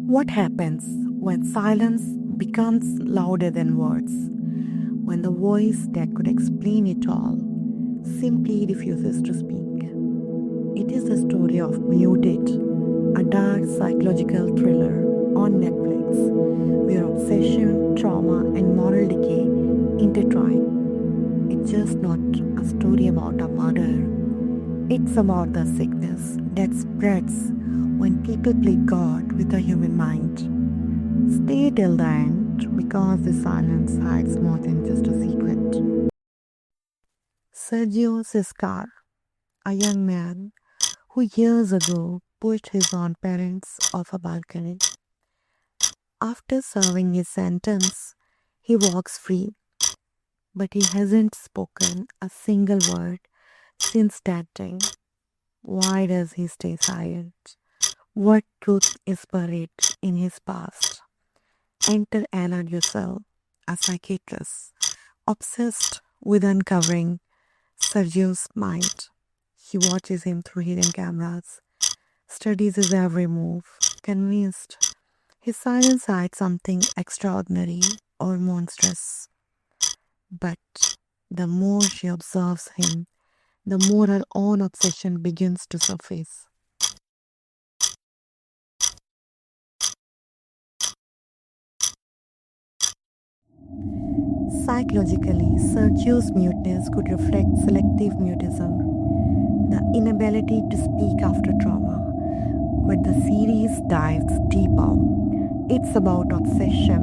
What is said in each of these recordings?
What happens when silence becomes louder than words? When the voice that could explain it all simply refuses to speak? It is the story of Muted, a dark psychological thriller on Netflix where obsession, trauma, and moral decay intertwine. It's just not a story about a murder, it's about the sickness that spreads when people play God with the human mind. Stay till the end because the silence hides more than just a secret. Sergio Siscar, a young man who years ago pushed his own parents off a balcony. After serving his sentence, he walks free, but he hasn't spoken a single word since that day. Why does he stay silent? What truth is buried in his past? Enter Anna Yusel, a psychiatrist, obsessed with uncovering Sergio's mind. She watches him through hidden cameras, studies his every move, convinced his silence hides something extraordinary or monstrous. But the more she observes him, the more her own obsession begins to surface. Psychologically, Sergio's muteness could reflect selective mutism, the inability to speak after trauma. But the series dives deeper. It's about obsession,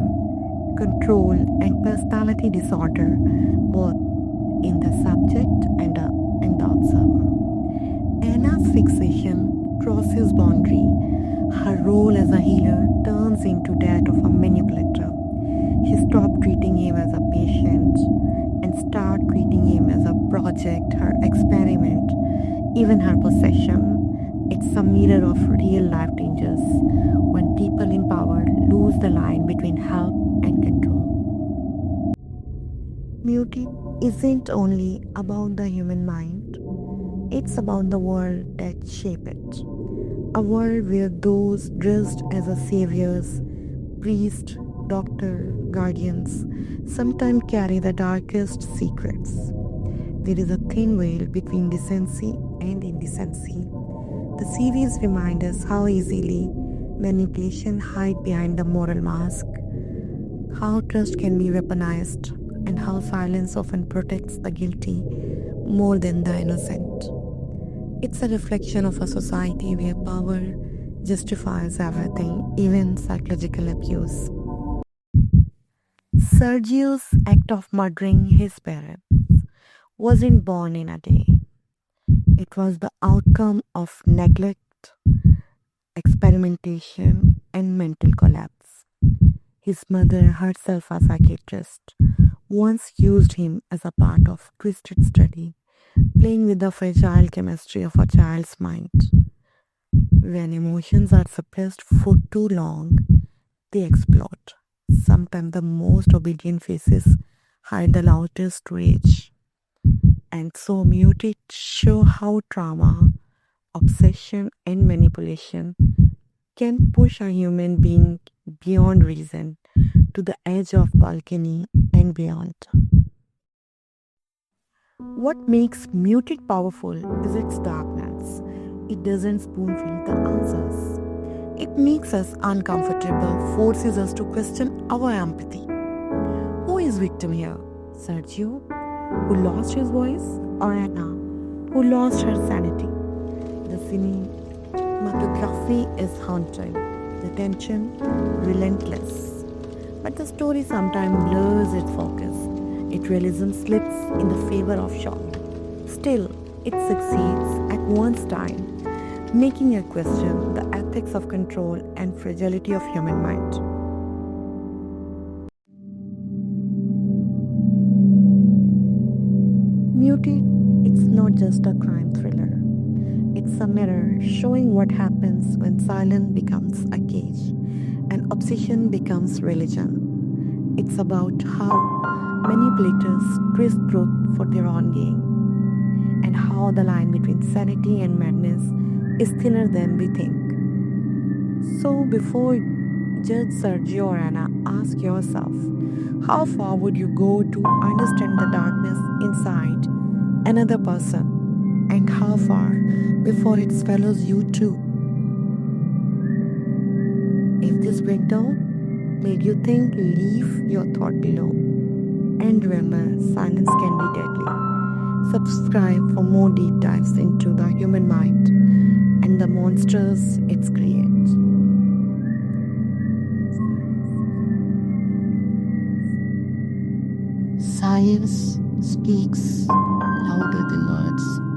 control, and personality disorder, both in the subject and the observer. Anna's fixation crosses boundary. Her role as a healer turns into that of a manipulator. She stopped treating him as a patient and started treating him as a project, her experiment, even her possession. It's a mirror of real life dangers when people in power lose the line between help and control. Muted isn't only about the human mind, it's about the world that shape it. A world where those dressed as a saviors, priests, doctor, guardians, sometimes carry the darkest secrets. There is a thin veil between decency and indecency. The series reminds us how easily manipulation hides behind the moral mask, how trust can be weaponized, and how silence often protects the guilty more than the innocent. It's a reflection of a society where power justifies everything, even psychological abuse. Sergio's act of murdering his parents wasn't born in a day. It was the outcome of neglect, experimentation, and mental collapse. His mother, herself a psychiatrist, once used him as a part of twisted study, playing with the fragile chemistry of a child's mind. When emotions are suppressed for too long, they explode. Sometimes the most obedient faces hide the loudest rage. And so muted show how trauma, obsession, and manipulation can push a human being beyond reason to the edge of balcony and beyond. What makes muted powerful is its darkness. It doesn't spoon feed the answers. It makes us uncomfortable, forces us to question our empathy. Who is victim here? Sergio, who lost his voice, or Anna, who lost her sanity? The cinematography is haunting, the tension relentless. But the story sometimes blurs its focus. Its realism slips in the favor of shock. Still, it succeeds at one's time, making you question the ethics of control and fragility of human mind. Muted, it's not just a crime thriller. It's a mirror showing what happens when silence becomes a cage and obsession becomes religion. It's about how manipulators twist truth for their own gain and how the line between sanity and madness is thinner than we think. So, before judge Sergio or Anna, ask yourself, how far would you go to understand the darkness inside another person? And how far before it swallows you too? If this breakdown made you think, leave your thought below. And remember, silence can be deadly. Subscribe for more deep dives into the human mind and the monsters it creates. Silence speaks louder than words.